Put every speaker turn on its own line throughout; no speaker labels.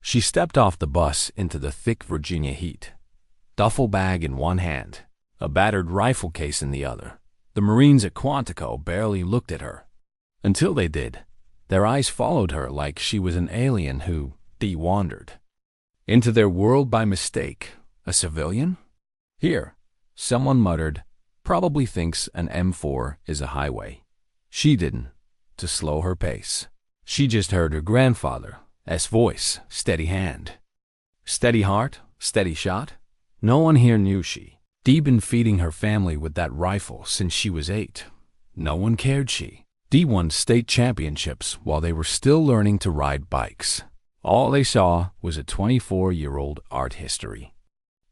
She stepped off the bus into the thick Virginia heat, duffel bag in one hand, a battered rifle case in the other. The Marines at Quantico barely looked at her. Until they did, their eyes followed her like she was an alien who wandered into their world by mistake. A civilian? Here, someone muttered, probably thinks an M4 is a highway. She didn't, to slow her pace. She just heard her grandfather's voice, steady hand. Steady heart, steady shot. No one here knew she'd been feeding her family with that rifle since she was 8. No one cared she'd won state championships while they were still learning to ride bikes. All they saw was a 24-year-old art history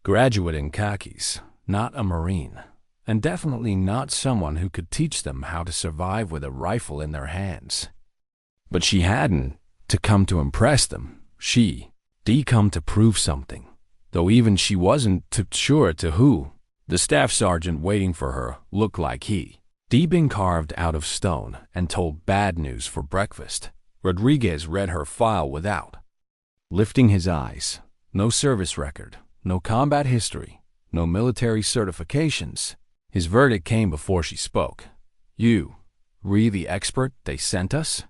graduate in khakis, not a Marine, and definitely not someone who could teach them how to survive with a rifle in their hands. But she hadn't to come to impress them. She'd come to prove something, though even she wasn't too sure to who. The staff sergeant waiting for her looked like he'd been carved out of stone and told bad news for breakfast. Rodriguez read her file without lifting his eyes. No service record, no combat history, no military certifications. His verdict came before she spoke. "You, the expert they sent us?"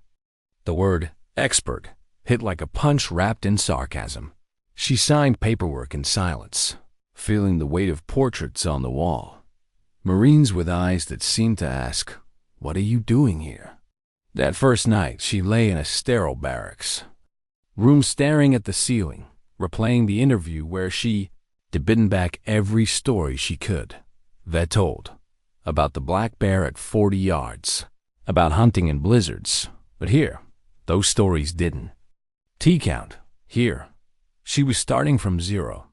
The word expert hit like a punch wrapped in sarcasm. She signed paperwork in silence, feeling the weight of portraits on the wall. Marines with eyes that seemed to ask, "What are you doing here?" That first night, she lay in a sterile barracks room staring at the ceiling, replaying the interview where she'd bitten back every story she could. Vet told about the black bear at 40 yards, about hunting in blizzards, but here, those stories didn't count. Here, she was starting from zero.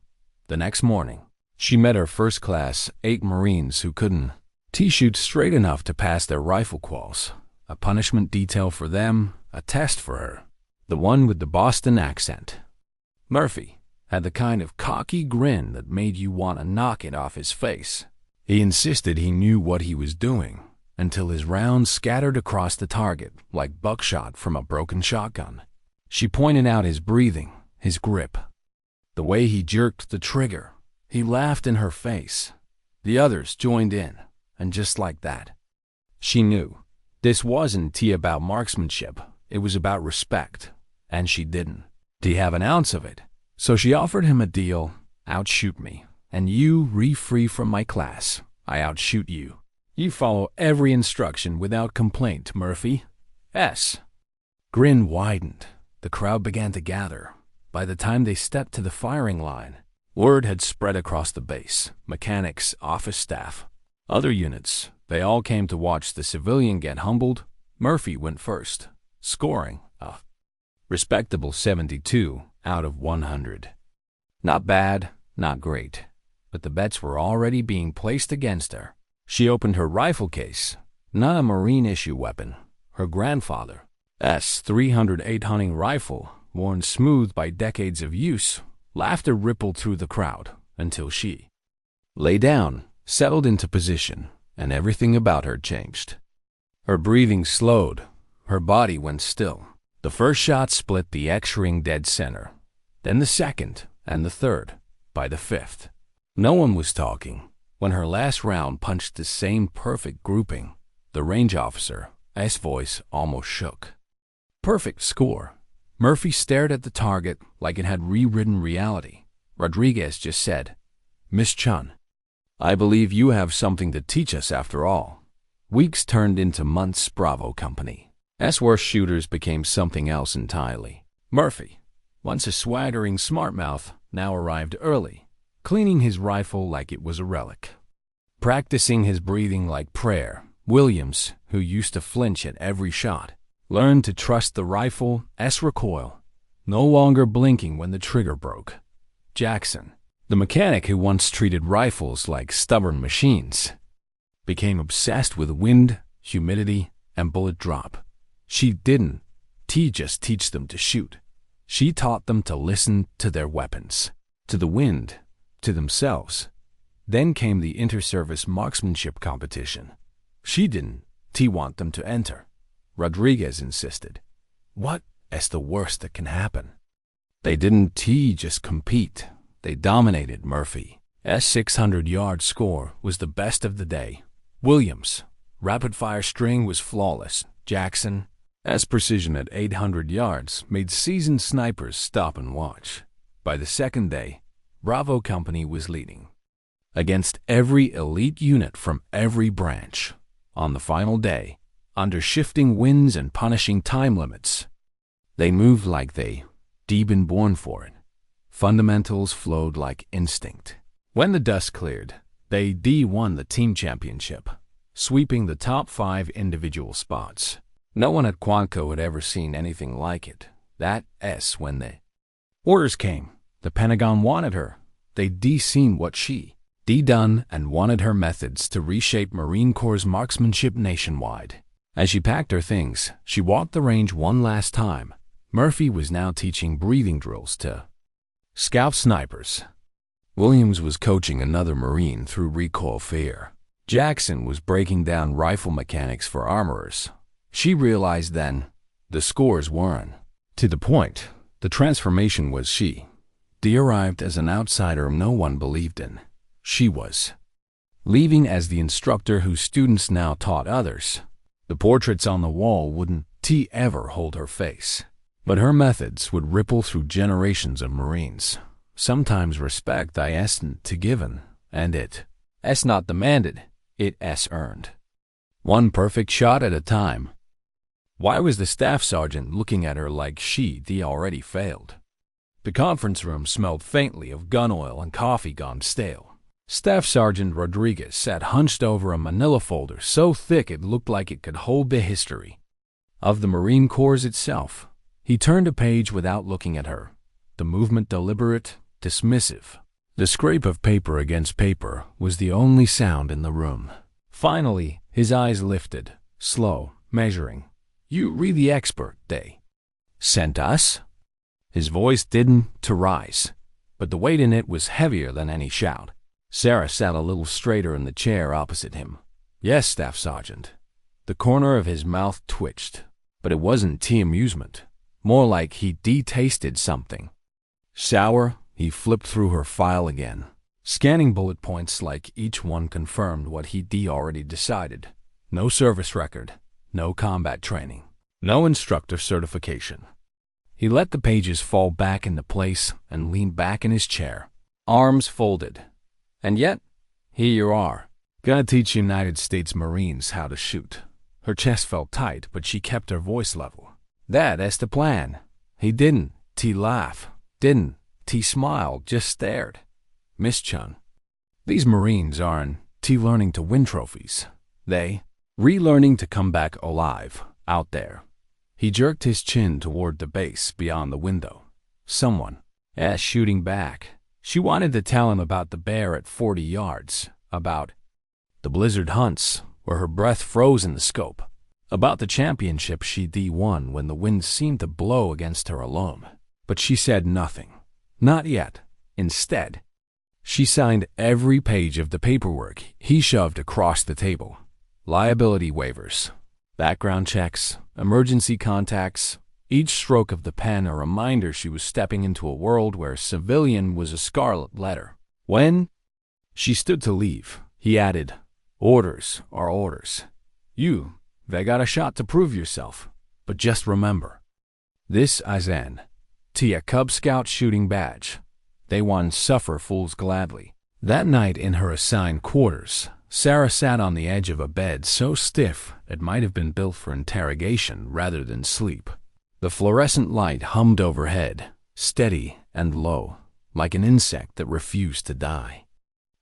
The next morning, she met her first class 8 Marines who couldn't shoot straight enough to pass their rifle quals. A punishment detail for them, a test for her. The one with the Boston accent. Murphy had the kind of cocky grin that made you want to knock it off his face. He insisted he knew what he was doing until his rounds scattered across the target like buckshot from a broken shotgun. She pointed out his breathing, his grip, the way he jerked the trigger. He laughed in her face. The others joined in, and just like that, she knew this wasn't about marksmanship. It was about respect, and she didn't have an ounce of it. So she offered him a deal. "Outshoot me, and you free from my class. I outshoot you. You follow every instruction without complaint, Murphy." Grin widened. The crowd began to gather. By the time they stepped to the firing line, word had spread across the base. Mechanics, office staff, other units, they all came to watch the civilian get humbled. Murphy went first, scoring a respectable 72 out of 100. Not bad, not great, but the bets were already being placed against her. She opened her rifle case, not a Marine-issue weapon, her grandfather's .308 hunting rifle, worn smooth by decades of use. Laughter rippled through the crowd until she lay down, settled into position, and everything about her changed. Her breathing slowed, her body went still. The first shot split the X-ring dead center, then the second and the third. By the fifth, no one was talking. When her last round punched the same perfect grouping, the range officer's voice almost shook. Perfect score. Murphy stared at the target like it had rewritten reality. Rodriguez just said, "Miss Chun, I believe you have something to teach us after all." Weeks turned into months. Bravo Company. Worst shooters became something else entirely. Murphy, once a swaggering smartmouth, now arrived early, cleaning his rifle like it was a relic, practicing his breathing like prayer. Williams, who used to flinch at every shot, learned to trust the rifle's recoil, no longer blinking when the trigger broke. Jackson, the mechanic who once treated rifles like stubborn machines, became obsessed with wind, humidity, and bullet drop. She didn't just teach them to shoot. She taught them to listen to their weapons, to the wind, to themselves. Then came the inter-service marksmanship competition. She didn't want them to enter. Rodriguez insisted. What is the worst that can happen? They didn't just compete. They dominated. Murphy's 600-yard score was the best of the day. Williams' rapid-fire string was flawless. Jackson's precision at 800 yards made seasoned snipers stop and watch. By the second day, Bravo Company was leading against every elite unit from every branch. On the final day, under shifting winds and punishing time limits, they moved like they'd been born for it. Fundamentals flowed like instinct. When the dust cleared, they won the team championship, sweeping the top 5 individual spots. No one at Quantico had ever seen anything like it. That's when the orders came. The Pentagon wanted her. They'd seen what she'd done and wanted her methods to reshape Marine Corps marksmanship nationwide. As she packed her things, she walked the range one last time. Murphy was now teaching breathing drills to scout snipers. Williams was coaching another Marine through recoil fear. Jackson was breaking down rifle mechanics for armorers. She realized then the scores weren't to the point. The transformation was she arrived as an outsider no one believed in. She was leaving as the instructor whose students now taught others. The portraits on the wall wouldn't ever hold her face, but her methods would ripple through generations of Marines. Sometimes respect isn't given, and it's not demanded, it's earned. One perfect shot at a time. Why was the staff sergeant looking at her like she'd already failed? The conference room smelled faintly of gun oil and coffee gone stale. Staff Sergeant Rodriguez sat hunched over a manila folder so thick it looked like it could hold the history of the Marine Corps itself. He turned a page without looking at her, the movement deliberate, dismissive. The scrape of paper against paper was the only sound in the room. Finally, his eyes lifted, slow, measuring. "You read the expert, they sent us?" His voice didn't rise, but the weight in it was heavier than any shout. Sarah sat a little straighter in the chair opposite him. "Yes, Staff Sergeant." The corner of his mouth twitched, but it wasn't amusement. More like he tasted something sour. He flipped through her file again, scanning bullet points like each one confirmed what he'd already decided. No service record, no combat training, no instructor certification. He let the pages fall back into place and leaned back in his chair, arms folded. "And yet, here you are. Gonna teach United States Marines how to shoot." Her chest felt tight, but she kept her voice level. "That's the plan." He didn't laugh, didn't smile, just stared. "Miss Chun, these Marines aren't learning to win trophies. They relearning to come back alive out there." He jerked his chin toward the base beyond the window. Someone shooting back. She wanted to tell him about the bear at 40 yards, about the blizzard hunts where her breath froze in the scope, about the championship she'd won when the wind seemed to blow against her alone. But she said nothing. Not yet. Instead, she signed every page of the paperwork he shoved across the table. Liability waivers, background checks, emergency contacts, each stroke of the pen a reminder she was stepping into a world where civilian was a scarlet letter. When she stood to leave, he added, "Orders are orders. They got a shot to prove yourself, but just remember, this isn't a Cub Scout shooting badge. They won suffer fools gladly." That night in her assigned quarters, Sarah sat on the edge of a bed so stiff it might have been built for interrogation rather than sleep. The fluorescent light hummed overhead, steady and low, like an insect that refused to die.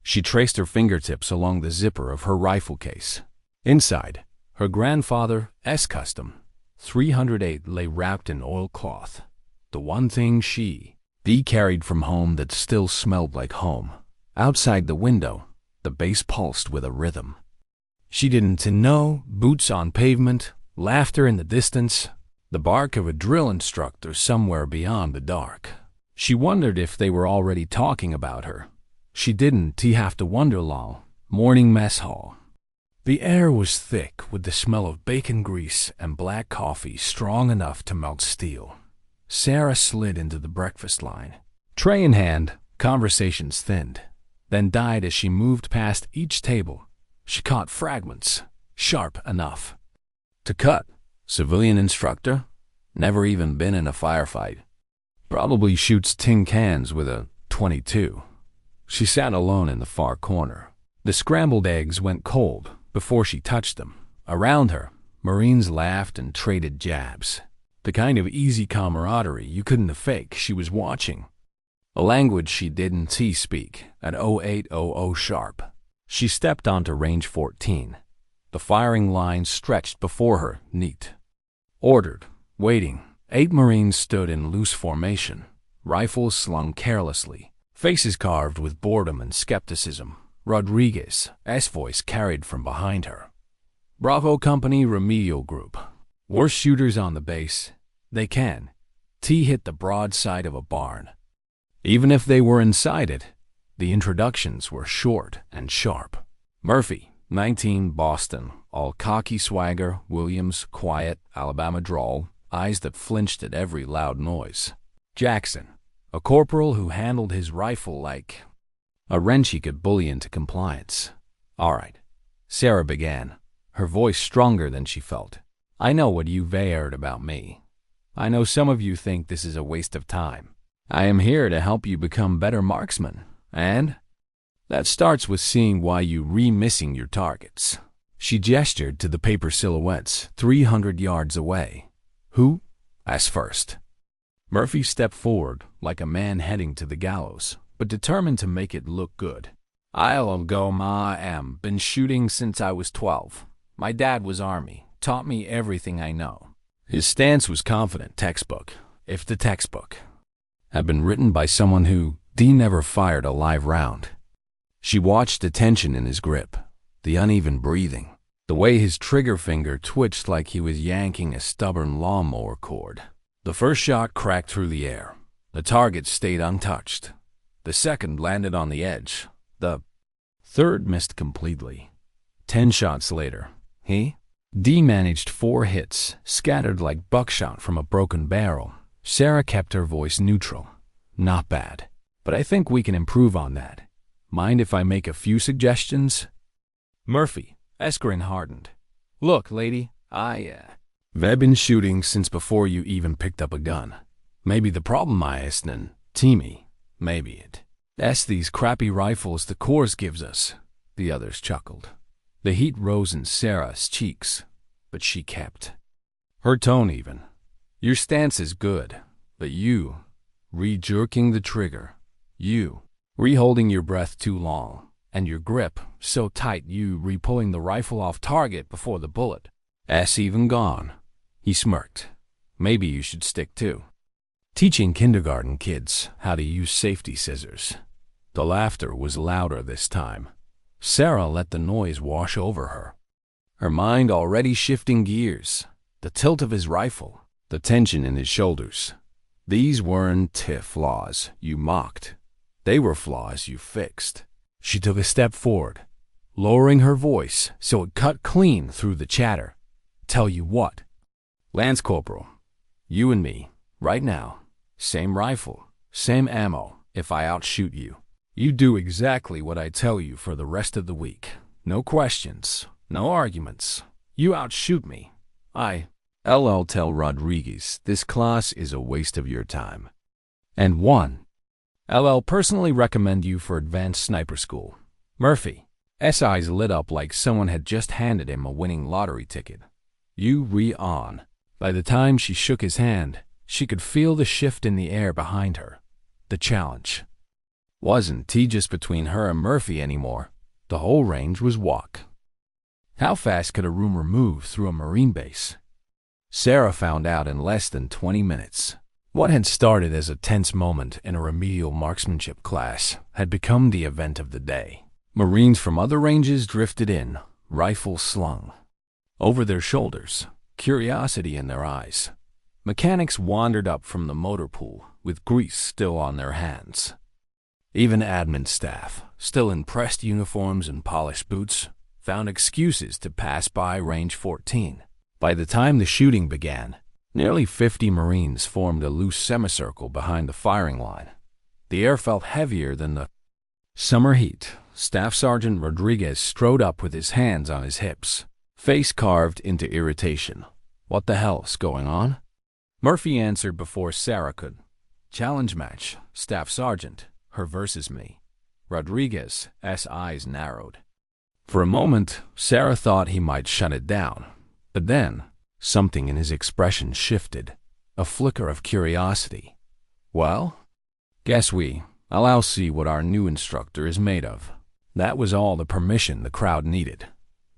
She traced her fingertips along the zipper of her rifle case. Inside, her grandfather's custom 308 lay wrapped in oilcloth, the one thing she carried from home that still smelled like home. Outside the window, the base pulsed with a rhythm. She didn't know boots on pavement, laughter in the distance, the bark of a drill instructor somewhere beyond the dark. She wondered if they were already talking about her. She didn't have to wonder long. Morning mess hall. The air was thick with the smell of bacon grease and black coffee strong enough to melt steel. Sarah slid into the breakfast line. Tray in hand, conversations thinned, then died as she moved past each table. She caught fragments, sharp enough to cut. Civilian instructor? Never even been in a firefight. Probably shoots tin cans with a .22. She sat alone in the far corner. The scrambled eggs went cold before she touched them. Around her, Marines laughed and traded jabs. The kind of easy camaraderie you couldn't fake. She was watching a language she didn't speak at 0800 sharp. She stepped onto range 14. The firing line stretched before her, neat. Ordered, waiting. 8 Marines stood in loose formation, rifles slung carelessly, faces carved with boredom and skepticism. Rodriguez's voice carried from behind her. Bravo Company Remedial Group. Worst shooters on the base. They can. T hit the broad side of a barn. Even if they were inside it, the introductions were short and sharp. Murphy, 19, Boston. All cocky swagger, Williams, quiet, Alabama drawl, eyes that flinched at every loud noise. Jackson, a corporal who handled his rifle like a wrench he could bully into compliance. All right, Sarah began, her voice stronger than she felt. I know what you've heard about me. I know some of you think this is a waste of time. I am here to help you become better marksmen, and that starts with seeing why you missing your targets. She gestured to the paper silhouettes 300 yards away. Who? Asked first. Murphy stepped forward like a man heading to the gallows, but determined to make it look good. I'll go been shooting since I was 12. My dad was Army, taught me everything I know. His stance was confident, textbook. If the textbook had been written by someone who never fired a live round. She watched the tension in his grip, the uneven breathing, the way his trigger finger twitched like he was yanking a stubborn lawnmower cord. The first shot cracked through the air. The target stayed untouched. The second landed on the edge. The third missed completely. 10 shots later, D managed 4 hits, scattered like buckshot from a broken barrel. Sarah kept her voice neutral. Not bad, but I think we can improve on that. Mind if I make a few suggestions? Murphy, grin hardened. Look, lady, I've been shooting since before you even picked up a gun. Maybe the problem teamy. Maybe it. That's these crappy rifles the Corps gives us. The others chuckled. The heat rose in Sarah's cheeks, but she kept her tone even. Your stance is good, but you re-jerking the trigger, you re-holding your breath too long, and your grip so tight you re-pulling the rifle off target before the bullet. Even gone. He smirked. Maybe you should stick to teaching kindergarten kids how to use safety scissors. The laughter was louder this time. Sarah let the noise wash over her, her mind already shifting gears. The tilt of his rifle, the tension in his shoulders. These weren't flaws you mocked. They were flaws you fixed. She took a step forward, lowering her voice so it cut clean through the chatter. Tell you what, Lance Corporal, you and me, right now, same rifle, same ammo. If I outshoot you, you do exactly what I tell you for the rest of the week. No questions, no arguments. You outshoot me. I'll tell Rodriguez this class is a waste of your time. And 1. I'll personally recommend you for advanced sniper school. Murphy. eyes lit up like someone had just handed him a winning lottery ticket. You re-on. By the time she shook his hand, she could feel the shift in the air behind her. The challenge wasn't just between her and Murphy anymore. The whole range was walk. How fast could a rumor move through a Marine base? Sarah found out in less than 20 minutes. What had started as a tense moment in a remedial marksmanship class had become the event of the day. Marines from other ranges drifted in, rifles slung over their shoulders, curiosity in their eyes. Mechanics wandered up from the motor pool with grease still on their hands. Even admin staff, still in pressed uniforms and polished boots, found excuses to pass by range 14. By the time the shooting began, Nearly 50 Marines formed a loose semicircle behind the firing line. The air felt heavier than the summer heat. Staff Sergeant Rodriguez strode up with his hands on his hips, face carved into irritation. "What the hell's going on?" Murphy answered before Sarah could. "Challenge match, Staff Sergeant, her versus me." Rodriguez's eyes narrowed. For a moment, Sarah thought he might shut it down, but then something in his expression shifted, a flicker of curiosity. "Well, guess I'll see what our new instructor is made of." That was all the permission the crowd needed.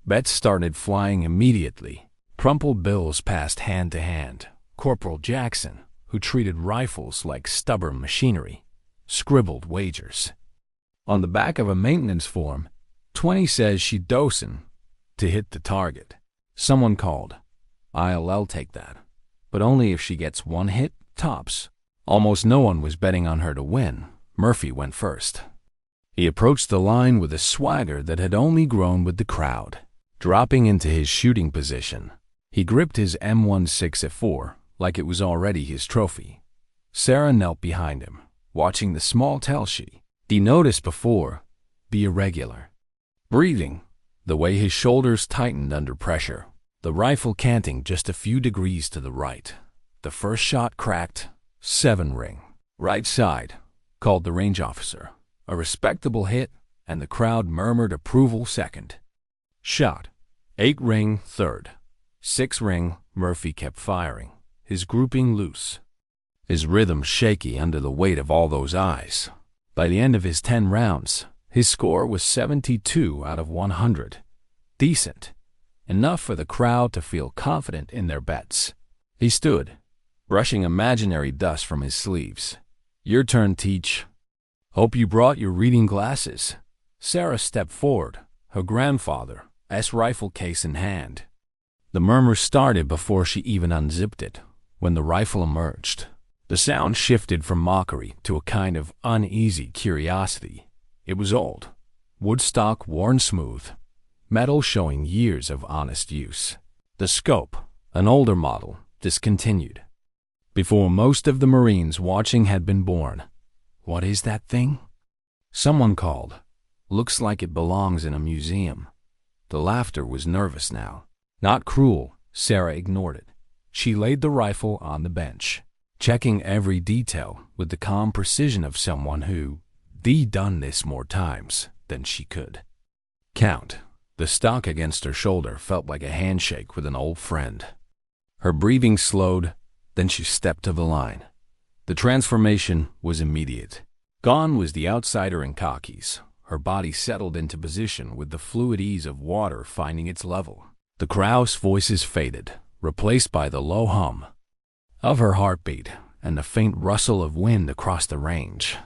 Bets started flying immediately. Crumpled bills passed hand to hand. Corporal Jackson, who treated rifles like stubborn machinery, scribbled wagers. On the back of a maintenance form, 20 says she dosing to hit the target. Someone called. I'll take that, but only if she gets one hit, tops. Almost no one was betting on her to win. Murphy went first. He approached the line with a swagger that had only grown with the crowd. Dropping into his shooting position, he gripped his M16-4 like it was already his trophy. Sarah knelt behind him, watching the small tell she noticed before be irregular. Breathing, the way his shoulders tightened under pressure, the rifle canting just a few degrees to the right. The first shot cracked. 7 ring. Right side, called the range officer. A respectable hit, and the crowd murmured approval. Second shot. 8 ring. Third. 6 ring. Murphy kept firing, his grouping loose, his rhythm shaky under the weight of all those eyes. By the end of his 10 rounds, his score was 72 out of 100. Decent. Enough for the crowd to feel confident in their bets. He stood, brushing imaginary dust from his sleeves. "Your turn, Teach. Hope you brought your reading glasses." Sarah stepped forward, her grandfather's rifle case in hand. The murmur started before she even unzipped it. When the rifle emerged, the sound shifted from mockery to a kind of uneasy curiosity. It was old, wood stock worn smooth, metal showing years of honest use. The scope, an older model, discontinued. Before most of the Marines watching had been born. "What is that thing?" Someone called. "Looks like it belongs in a museum." The laughter was nervous now. Not cruel. Sarah ignored it. She laid the rifle on the bench, checking every detail with the calm precision of someone who done this more times than she could count. The stock against her shoulder felt like a handshake with an old friend. Her breathing slowed, then she stepped to the line. The transformation was immediate. Gone was the outsider in khakis. Her body settled into position with the fluid ease of water finding its level. The crowd's voices faded, replaced by the low hum of her heartbeat and the faint rustle of wind across the range.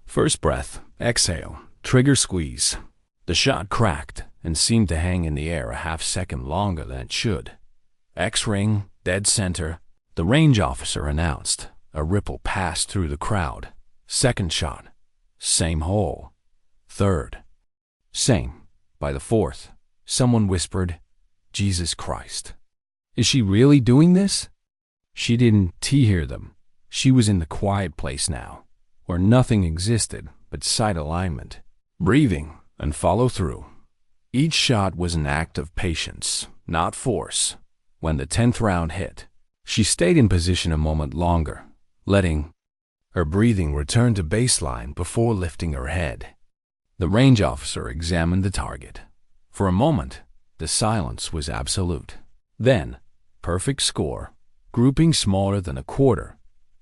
First breath, exhale, trigger squeeze. The shot cracked and seemed to hang in the air a half-second longer than it should. X-ring, dead center, the range officer announced. A ripple passed through the crowd. Second shot, same hole. Third, same. By the fourth, someone whispered, "Jesus Christ. Is she really doing this?" She didn't hear them. She was in the quiet place now, where nothing existed but sight alignment, breathing, and follow through. Each shot was an act of patience, not force. When the 10th round hit, she stayed in position a moment longer, letting her breathing return to baseline before lifting her head. The range officer examined the target. For a moment, the silence was absolute. Then, perfect score, grouping smaller than a quarter.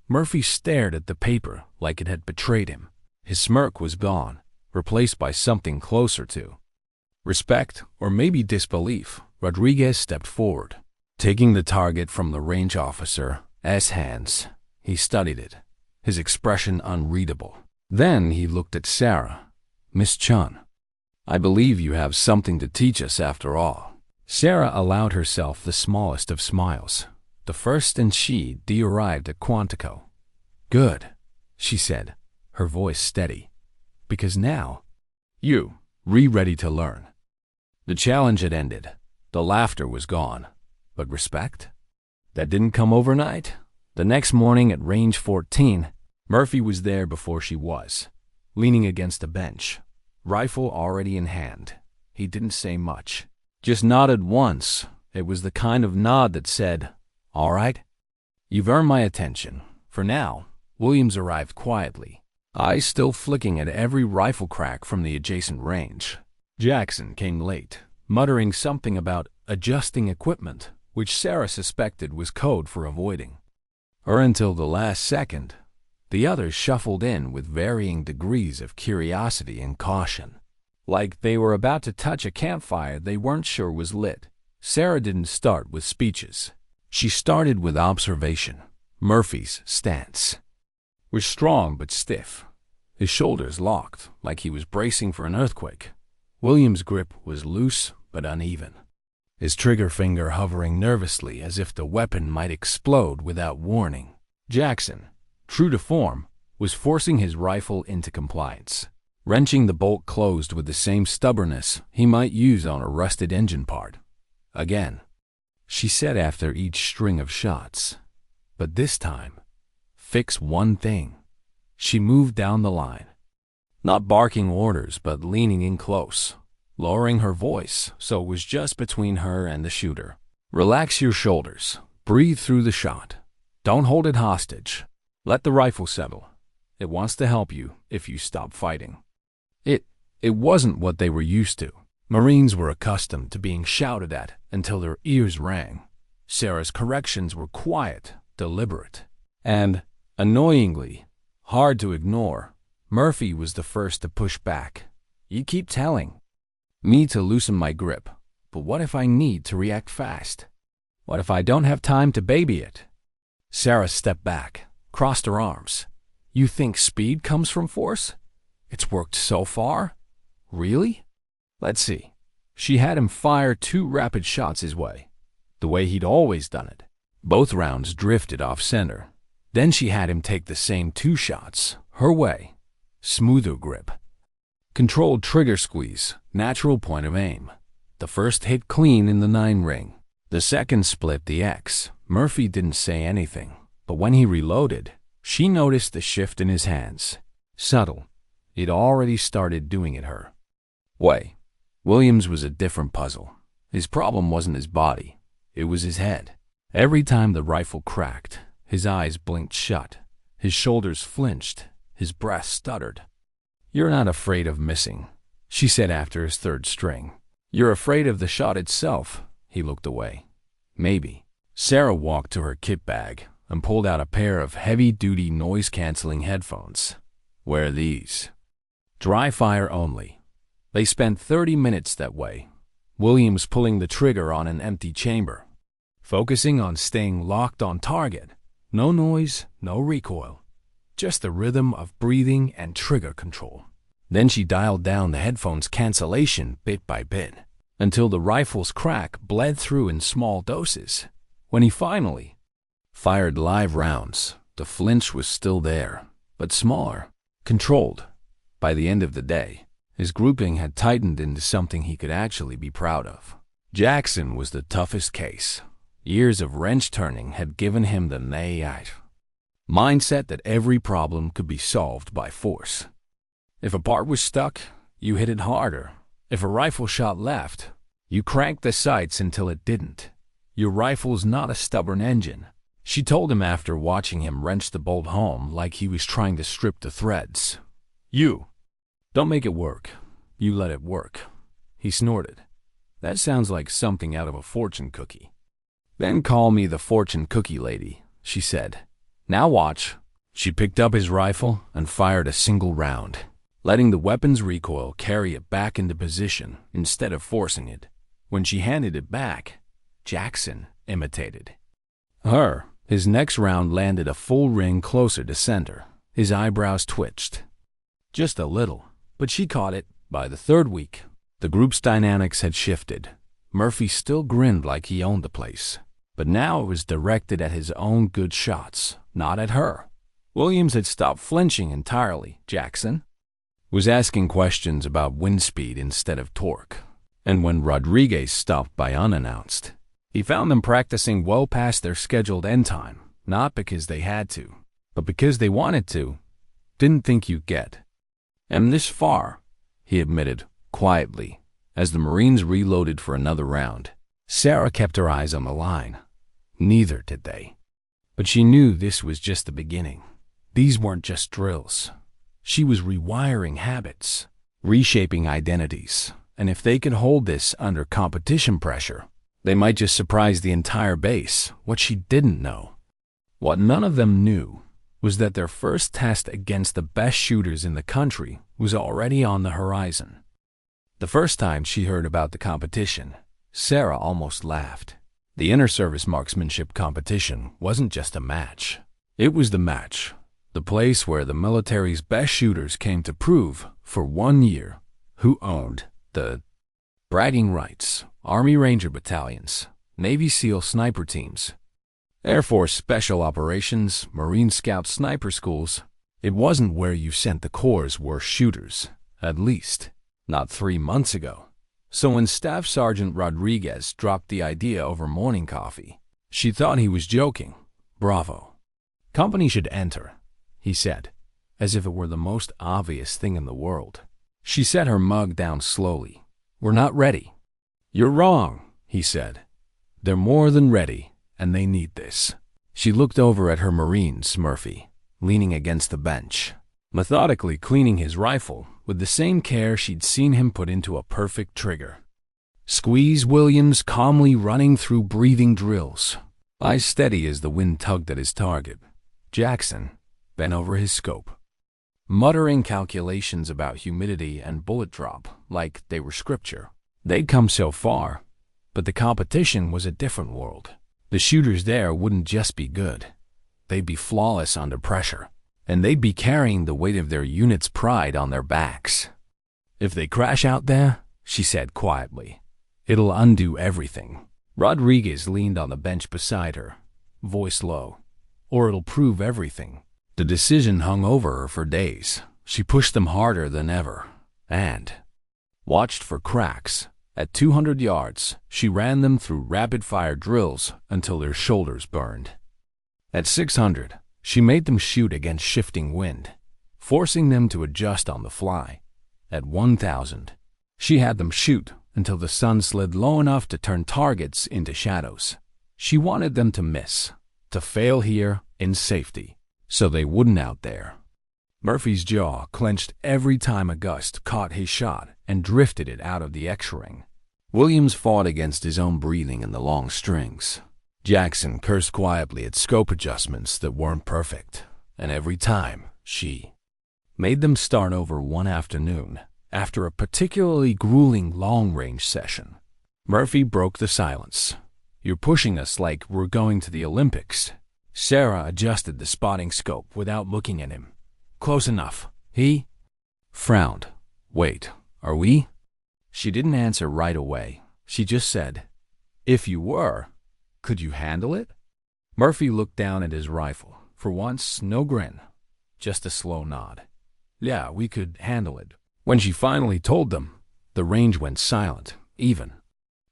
Murphy stared at the paper like it had betrayed him. His smirk was gone, replaced by something closer to respect or maybe disbelief. Rodriguez stepped forward, taking the target from the range officer's hands. He studied it, his expression unreadable. Then he looked at Sarah. "Miss Chun, I believe you have something to teach us after all." Sarah allowed herself the smallest of smiles. The first and she arrived at Quantico. "Good," she said, her voice steady, "because now you ready to learn." The challenge had ended. The laughter was gone. But respect? That didn't come overnight. The next morning at range 14, Murphy was there before she was, leaning against a bench, rifle already in hand. He didn't say much, just nodded once. It was the kind of nod that said, "All right, you've earned my attention." For now, Williams arrived quietly, eyes still flicking at every rifle crack from the adjacent range. Jackson came late, muttering something about adjusting equipment, which Sarah suspected was code for avoiding her until the last second. The others shuffled in with varying degrees of curiosity and caution, like they were about to touch a campfire they weren't sure was lit. Sarah didn't start with speeches. She started with observation. Murphy's stance was strong but stiff, his shoulders locked like he was bracing for an earthquake. Williams' grip was loose but uneven, his trigger finger hovering nervously as if the weapon might explode without warning. Jackson, true to form, was forcing his rifle into compliance, wrenching the bolt closed with the same stubbornness he might use on a rusted engine part. "Again," she said after each string of shots. "But this time, fix one thing." She moved down the line, not barking orders but leaning in close, lowering her voice so it was just between her and the shooter. "Relax your shoulders. Breathe through the shot. Don't hold it hostage. Let the rifle settle. It wants to help you if you stop fighting." It wasn't what they were used to. Marines were accustomed to being shouted at until their ears rang. Sarah's corrections were quiet, deliberate, and, annoyingly, hard to ignore. Murphy was the first to push back. "You keep telling me to loosen my grip, but what if I need to react fast? What if I don't have time to baby it?" Sarah stepped back, crossed her arms. "You think speed comes from force? It's worked so far? Really? Let's see." She had him fire 2 rapid shots his way, the way he'd always done it. Both rounds drifted off center. Then she had him take the same 2 shots, her way. Smoother grip, controlled trigger squeeze, natural point of aim. The first hit clean in the 9 ring. The second split the X. Murphy didn't say anything, but when he reloaded, she noticed the shift in his hands. Subtle. He'd already started doing it her way. Williams was a different puzzle. His problem wasn't his body. It was his head. Every time the rifle cracked, his eyes blinked shut, his shoulders flinched, his breath stuttered. "You're not afraid of missing," she said after his 3rd string. "You're afraid of the shot itself." He looked away. "Maybe." Sarah walked to her kit bag and pulled out a pair of heavy-duty noise-canceling headphones. "Wear these. Dry fire only." They spent 30 minutes that way, Williams pulling the trigger on an empty chamber, focusing on staying locked on target. No noise, no recoil, just the rhythm of breathing and trigger control. Then she dialed down the headphones' cancellation bit by bit, until the rifle's crack bled through in small doses. When he finally fired live rounds, the flinch was still there, but smaller, controlled. By the end of the day, his grouping had tightened into something he could actually be proud of. Jackson was the toughest case. Years of wrench-turning had given him the mindset that every problem could be solved by force. If a part was stuck, you hit it harder. If a rifle shot left, you cranked the sights until it didn't. Your rifle's not a stubborn engine. She told him after watching him wrench the bolt home like he was trying to strip the threads. "You don't make it work. You let it work." He snorted. "That sounds like something out of a fortune cookie." "Then call me the fortune cookie lady," she said. "Now watch." She picked up his rifle and fired a single round, letting the weapon's recoil carry it back into position instead of forcing it. When she handed it back, Jackson imitated her. His next round landed a full ring closer to center. His eyebrows twitched. Just a little, but she caught it. By the 3rd week, the group's dynamics had shifted. Murphy still grinned like he owned the place, but now it was directed at his own good shots, not at her. Williams had stopped flinching entirely. Jackson was asking questions about wind speed instead of torque, and when Rodriguez stopped by unannounced, He found them practicing well past their scheduled end time, not because they had to, but because they wanted to. Didn't think you'd get. "I'm this far," he admitted, quietly, as the Marines reloaded for another round. Sarah kept her eyes on the line. Neither did they. But she knew this was just the beginning. These weren't just drills. She was rewiring habits, reshaping identities, and if they could hold this under competition pressure, they might just surprise the entire base. What she didn't know, what none of them knew, was that their first test against the best shooters in the country was already on the horizon. The first time she heard about the competition, Sarah almost laughed. The inter-service marksmanship competition wasn't just a match. It was the match, the place where the military's best shooters came to prove, for 1 year, who owned the bragging rights. Army Ranger battalions, Navy SEAL sniper teams, Air Force Special Operations, Marine Scout sniper schools. It wasn't where you sent the Corps' worst shooters, at least not 3 months ago. So when Staff Sergeant Rodriguez dropped the idea over morning coffee, she thought he was joking. "Bravo. Company should enter," he said, as if it were the most obvious thing in the world. She set her mug down slowly. "We're not ready." "You're wrong," he said. "They're more than ready, and they need this." She looked over at her Marines, Murphy, leaning against the bench, methodically cleaning his rifle with the same care she'd seen him put into a perfect trigger. Squeeze Williams calmly running through breathing drills, eyes steady as the wind tugged at his target. Jackson bent over his scope, muttering calculations about humidity and bullet drop like they were scripture. They'd come so far, but the competition was a different world. The shooters there wouldn't just be good. They'd be flawless under pressure, and they'd be carrying the weight of their unit's pride on their backs. "If they crash out there," she said quietly, "it'll undo everything." Rodriguez leaned on the bench beside her, voice low. "Or it'll prove everything." The decision hung over her for days. She pushed them harder than ever, and watched for cracks. At 200 yards, she ran them through rapid-fire drills until their shoulders burned. At 600, she made them shoot against shifting wind, forcing them to adjust on the fly. At 1,000, she had them shoot until the sun slid low enough to turn targets into shadows. She wanted them to miss, to fail here in safety, so they wouldn't out there. Murphy's jaw clenched every time a gust caught his shot and drifted it out of the X-ring. Williams fought against his own breathing in the long strings. Jackson cursed quietly at scope adjustments that weren't perfect, and every time she made them start over one afternoon after a particularly grueling long-range session. Murphy broke the silence. "You're pushing us like we're going to the Olympics." Sarah adjusted the spotting scope without looking at him. "Close enough." He frowned. "Wait, are we?" She didn't answer right away. She just said, "If you were, could you handle it?" Murphy looked down at his rifle. For once, no grin, just a slow nod. "Yeah, we could handle it." When she finally told them, the range went silent, even.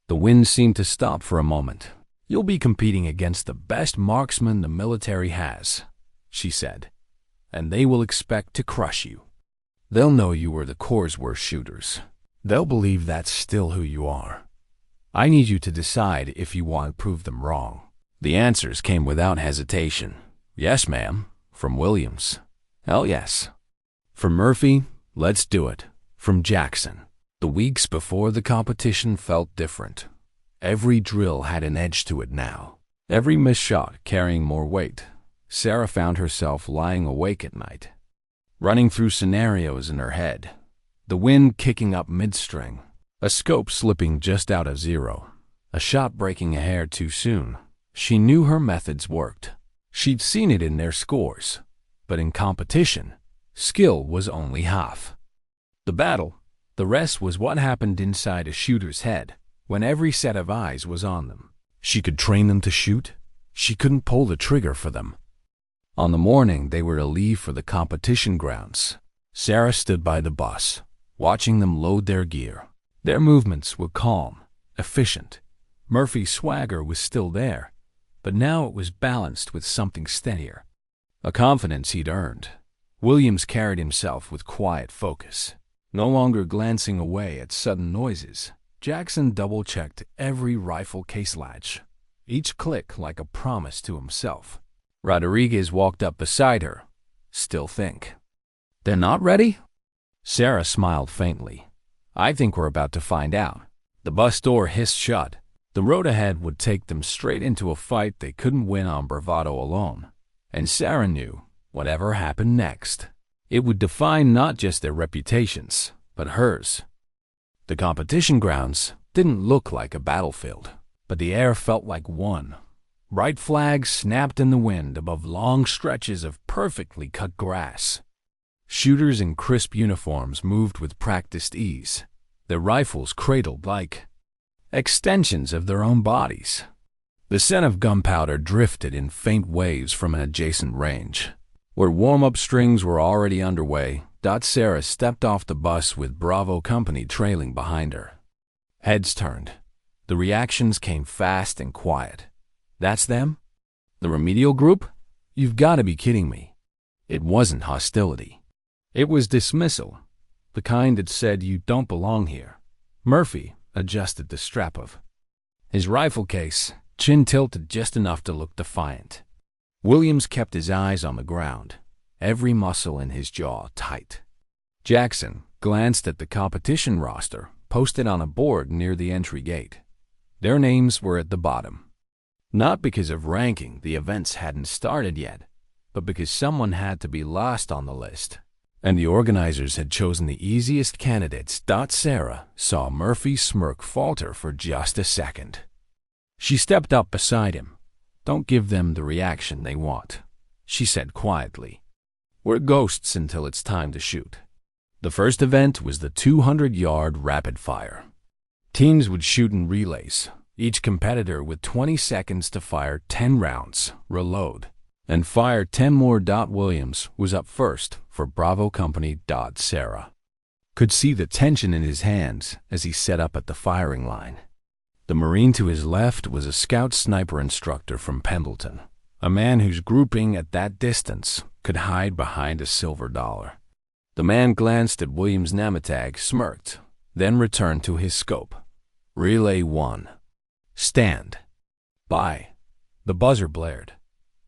The wind seemed to stop for a moment. "You'll be competing against the best marksman the military has," she said, "and they will expect to crush you. They'll know you were the Corps' worst shooters. They'll believe that's still who you are. I need you to decide if you want to prove them wrong." The answers came without hesitation. "Yes, ma'am," from Williams. "Hell yes." From Murphy, "Let's do it." From Jackson. The weeks before the competition felt different. Every drill had an edge to it now. Every missed shot carrying more weight. Sarah found herself lying awake at night, running through scenarios in her head. The wind kicking up mid-string, a scope slipping just out of zero, a shot breaking a hair too soon. She knew her methods worked. She'd seen it in their scores. But in competition, skill was only half the battle. The rest was what happened inside a shooter's head when every set of eyes was on them. She could train them to shoot. She couldn't pull the trigger for them. On the morning they were to leave for the competition grounds, Sarah stood by the bus, watching them load their gear. Their movements were calm, efficient. Murphy's swagger was still there, but now it was balanced with something steadier, a confidence he'd earned. Williams carried himself with quiet focus, no longer glancing away at sudden noises. Jackson double-checked every rifle case latch, each click like a promise to himself. Rodriguez walked up beside her. Still think. They're not ready? Sarah smiled faintly. I think we're about to find out. The bus door hissed shut. The road ahead would take them straight into a fight they couldn't win on bravado alone. And Sarah knew, whatever happened next, it would define not just their reputations, but hers. The competition grounds didn't look like a battlefield, but the air felt like one. Bright flags snapped in the wind above long stretches of perfectly cut grass. Shooters in crisp uniforms moved with practiced ease, their rifles cradled like extensions of their own bodies. The scent of gunpowder drifted in faint waves from an adjacent range. Where warm-up strings were already underway, Sarah stepped off the bus with Bravo Company trailing behind her. Heads turned. The reactions came fast and quiet. That's them? The remedial group? You've got to be kidding me. It wasn't hostility. It was dismissal, the kind that said you don't belong here. Murphy adjusted the strap of his rifle case, chin tilted just enough to look defiant. Williams kept his eyes on the ground, every muscle in his jaw tight. Jackson glanced at the competition roster posted on a board near the entry gate. Their names were at the bottom. Not because of ranking, the events hadn't started yet, but because someone had to be last on the list, and the organizers had chosen the easiest candidates. Sarah saw Murphy's smirk falter for just a second. She stepped up beside him. Don't give them the reaction they want, she said quietly. We're ghosts until it's time to shoot. The first event was the 200-yard rapid fire. Teams would shoot in relays, each competitor with 20 seconds to fire 10 rounds, reload, and fire 10 more. Williams was up first for Bravo Company. Sarah could see the tension in his hands as he set up at the firing line. The Marine to his left was a scout sniper instructor from Pendleton, a man whose grouping at that distance could hide behind a silver dollar. The man glanced at Williams' Namatag, smirked, then returned to his scope. Relay 1. Stand. By. The buzzer blared.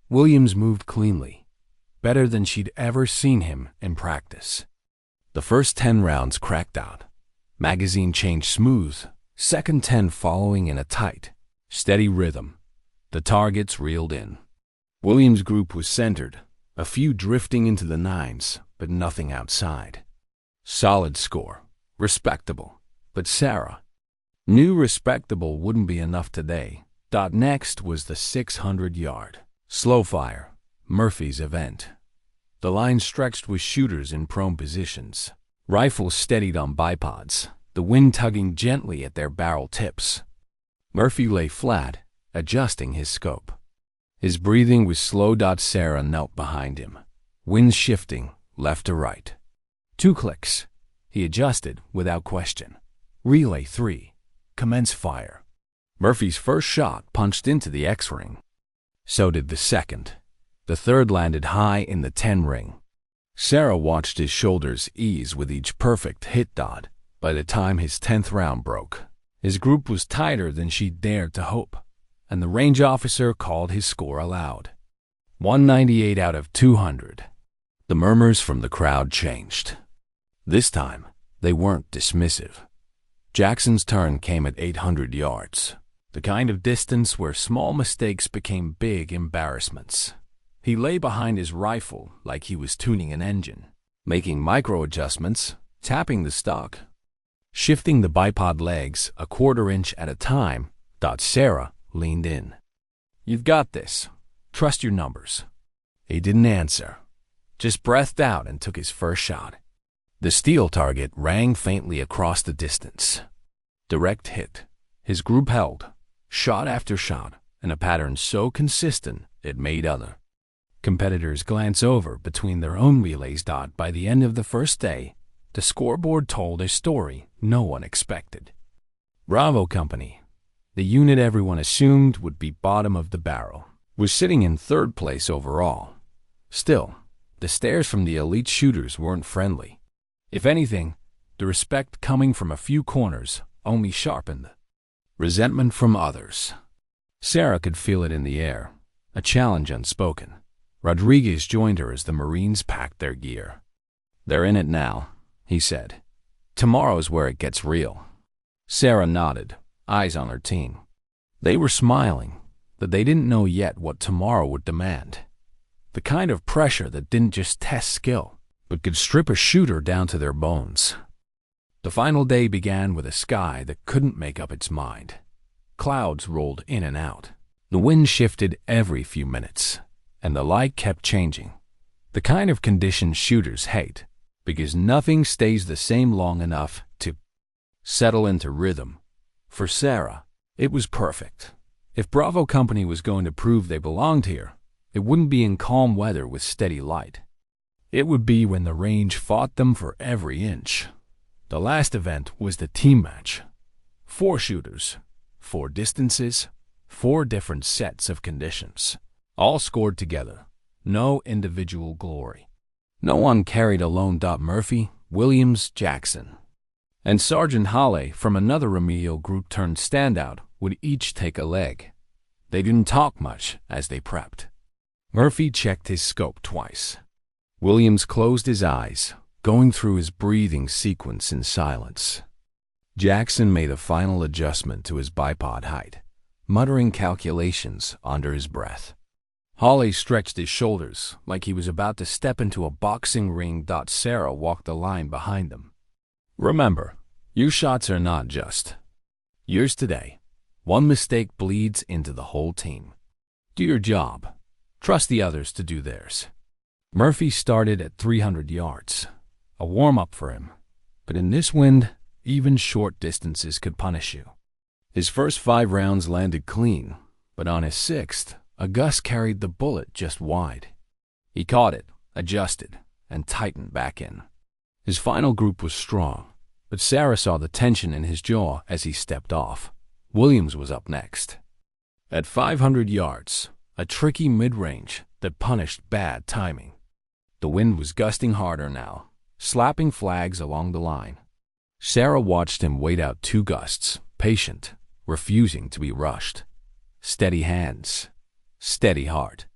Williams moved cleanly, better than she'd ever seen him in practice. The first 10 rounds cracked out. Magazine changed smooth, second 10 following in a tight, steady rhythm. The targets reeled in. Williams' group was centered, a few drifting into the nines, but nothing outside. Solid score. Respectable. But Sarah knew respectable wouldn't be enough today. Next was the 600-yard slow fire, Murphy's event. The line stretched with shooters in prone positions, rifles steadied on bipods, the wind tugging gently at their barrel tips. Murphy lay flat, adjusting his scope. His breathing was slow. Sarah knelt behind him, wind shifting left to right. 2 clicks. He adjusted without question. Relay 3. Commence fire. Murphy's first shot punched into the X-ring. So did the second. The third landed high in the 10 ring. Sarah watched his shoulders ease with each perfect hit. By the time his 10th round broke, his group was tighter than she dared to hope, and the range officer called his score aloud. 198 out of 200. The murmurs from the crowd changed. This time, they weren't dismissive. Jackson's turn came at 800 yards, the kind of distance where small mistakes became big embarrassments. He lay behind his rifle like he was tuning an engine, making micro-adjustments, tapping the stock, shifting the bipod legs a quarter inch at a time. Sarah leaned in. You've got this. Trust your numbers. He didn't answer, just breathed out and took his first shot. The steel target rang faintly across the distance. Direct hit. His group held, shot after shot, in a pattern so consistent it made other competitors glance over between their own relays. By the end of the first day, the scoreboard told a story no one expected. Bravo Company, The unit everyone assumed would be bottom of the barrel was sitting in third place overall. Still, the stares from the elite shooters weren't friendly. If anything, the respect coming from a few corners only sharpened resentment from others. Sarah could feel it in the air, a challenge unspoken. Rodriguez joined her as the Marines packed their gear. "They're in it now," he said. "Tomorrow's where it gets real." Sarah nodded, eyes on her team. They were smiling, but they didn't know yet what tomorrow would demand. The kind of pressure that didn't just test skill, but could strip a shooter down to their bones. The final day began with a sky that couldn't make up its mind. Clouds rolled in and out. The wind shifted every few minutes, and the light kept changing. The kind of conditions shooters hate, because nothing stays the same long enough to settle into rhythm. For Sarah, it was perfect. If Bravo Company was going to prove they belonged here, it wouldn't be in calm weather with steady light. It would be when the range fought them for every inch. The last event was the team match. 4 shooters, 4 distances, 4 different sets of conditions, all scored together. No individual glory. No one carried alone. Murphy, Williams, Jackson, and Sergeant Hawley from another remedial group turned standout would each take a leg. They didn't talk much as they prepped. Murphy checked his scope twice. Williams closed his eyes, going through his breathing sequence in silence. Jackson made a final adjustment to his bipod height, muttering calculations under his breath. Hawley stretched his shoulders like he was about to step into a boxing ring. Sarah walked the line behind them. "Remember, your shots are not just yours today. One mistake bleeds into the whole team. Do your job. Trust the others to do theirs." Murphy started at 300 yards, a warm-up for him. But in this wind, even short distances could punish you. His first 5 rounds landed clean, but on his 6th, a gust carried the bullet just wide. He caught it, adjusted, and tightened back in. His final group was strong, but Sarah saw the tension in his jaw as he stepped off. Williams was up next. At 500 yards, a tricky mid-range that punished bad timing. The wind was gusting harder now, slapping flags along the line. Sarah watched him wait out 2 gusts, patient, refusing to be rushed. Steady hands. Steady heart.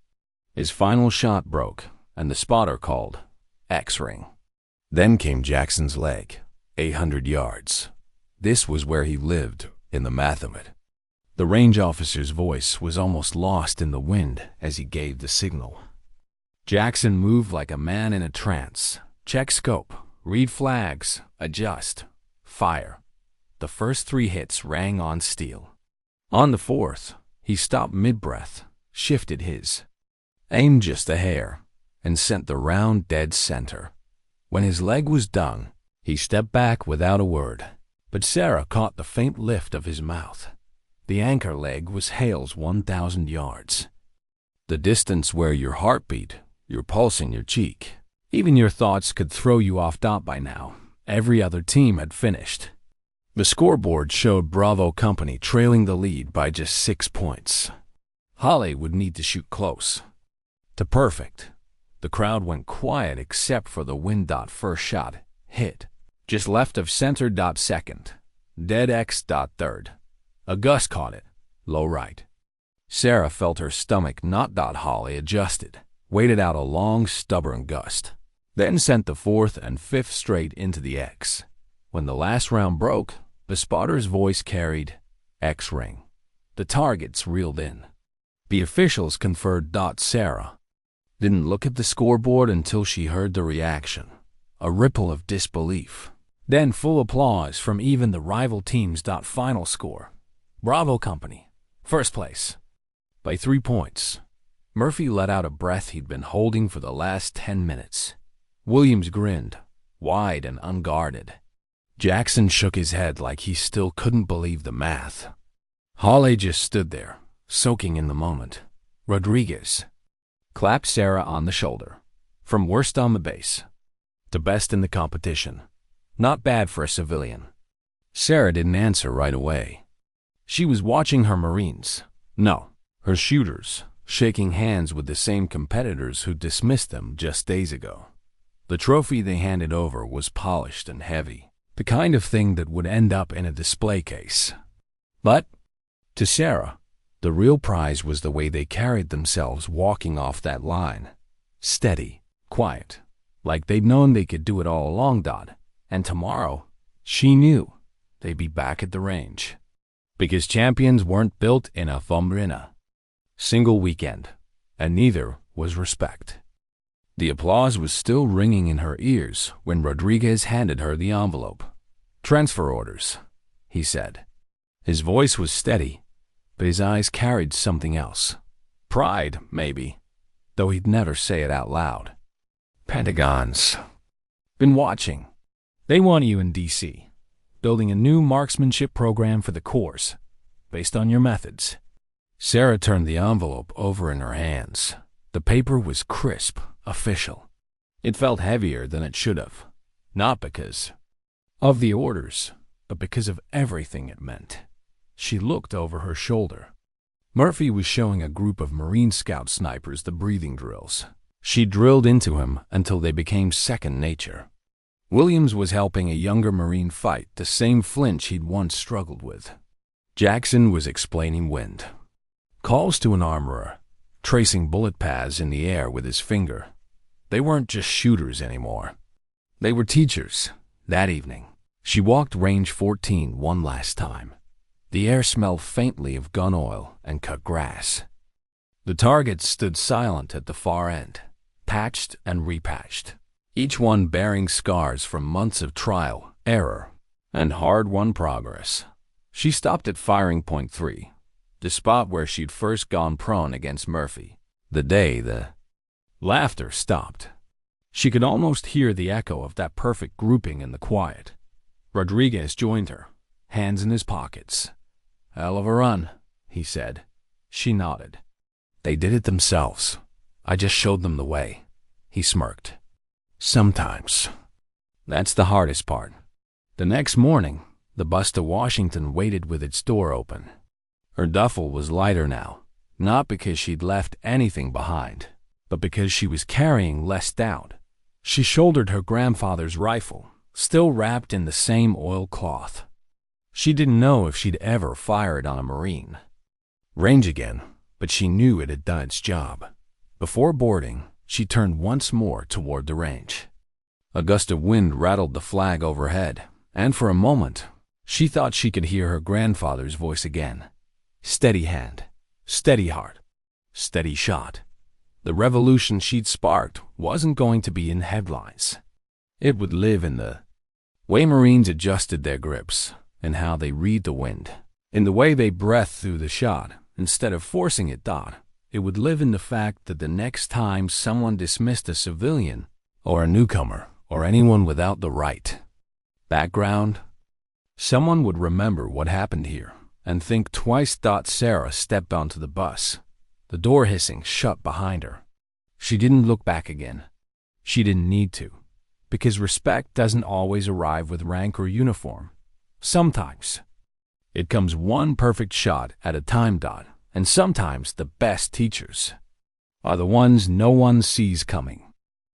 His final shot broke, and the spotter called X-ring. Then came Jackson's leg, 800 yards. This was where he lived, in the math of it. The range officer's voice was almost lost in the wind as he gave the signal. Jackson moved like a man in a trance. Check scope, read flags, adjust, fire. The first 3 hits rang on steel. On the 4th, he stopped mid-breath, shifted his aim just a hair, and sent the round dead center. When his leg was done, he stepped back without a word, but Sarah caught the faint lift of his mouth. The anchor leg was Hale's 1,000 yards. The distance where your heart beat, your pulse in your cheek. Even your thoughts could throw you off. By now, every other team had finished. The scoreboard showed Bravo Company trailing the lead by just 6 points. Hawley would need to shoot close to perfect. The crowd went quiet except for the wind. First shot hit just left of center. Second dead X. Third. A gust caught it, low right. Sarah felt her stomach knot. Hawley adjusted, waited out a long, stubborn gust, then sent the 4th and 5th straight into the X. When the last round broke, the spotter's voice carried X-ring. The targets reeled in. The officials conferred. Sarah didn't look at the scoreboard until she heard the reaction, a ripple of disbelief. Then full applause from even the rival teams. Final score: Bravo Company, first place, by 3 points. Murphy let out a breath he'd been holding for the last 10 minutes. Williams grinned, wide and unguarded. Jackson shook his head like he still couldn't believe the math. Hawley just stood there, soaking in the moment. Rodriguez clapped Sarah on the shoulder. From worst on the base to best in the competition. Not bad for a civilian. Sarah didn't answer right away. She was watching her Marines, no, her shooters, shaking hands with the same competitors who dismissed them just days ago. The trophy they handed over was polished and heavy, the kind of thing that would end up in a display case. But, to Sarah, the real prize was the way they carried themselves walking off that line. Steady, quiet, like they'd known they could do it all along. And tomorrow, she knew they'd be back at the range. Because champions weren't built in a single weekend, and neither was respect. The applause was still ringing in her ears when Rodriguez handed her the envelope. "Transfer orders," he said. His voice was steady, but his eyes carried something else. Pride, maybe, though he'd never say it out loud. "Pentagon's been watching. They want you in D.C., building a new marksmanship program for the Corps, based on your methods." Sarah turned the envelope over in her hands. The paper was crisp, official. It felt heavier than it should have, not because of the orders, but because of everything it meant. She looked over her shoulder. Murphy was showing a group of Marine Scout snipers the breathing drills. She drilled into him until they became second nature. Williams was helping a younger Marine fight the same flinch he'd once struggled with. Jackson was explaining wind. Calls to an armorer, tracing bullet paths in the air with his finger. They weren't just shooters anymore. They were teachers. That evening, she walked Range 14 one last time. The air smelled faintly of gun oil and cut grass. The targets stood silent at the far end, patched and repatched, each one bearing scars from months of trial, error, and hard-won progress. She stopped at firing point 3, the spot where she'd first gone prone against Murphy, the day the laughter stopped. She could almost hear the echo of that perfect grouping in the quiet. Rodriguez joined her, hands in his pockets. "Hell of a run," he said. She nodded. "They did it themselves. I just showed them the way," he smirked. "Sometimes. That's the hardest part." The next morning, the bus to Washington waited with its door open. Her duffel was lighter now, not because she'd left anything behind, but because she was carrying less doubt. She shouldered her grandfather's rifle, still wrapped in the same oilcloth. She didn't know if she'd ever fired on a Marine range again, but she knew it had done its job. Before boarding, she turned once more toward the range. A gust of wind rattled the flag overhead, and for a moment, she thought she could hear her grandfather's voice again. Steady hand, steady heart, steady shot. The revolution she'd sparked wasn't going to be in headlines. It would live in the way Marines adjusted their grips, in how they read the wind, in the way they breathed through the shot instead of forcing it. It would live in the fact that the next time someone dismissed a civilian or a newcomer or anyone without the right background, someone would remember what happened here and think twice. Sarah stepped onto the bus, the door hissing shut behind her. She didn't look back again. She didn't need to, because respect doesn't always arrive with rank or uniform. Sometimes it comes one perfect shot at a time. And sometimes the best teachers are the ones no one sees coming.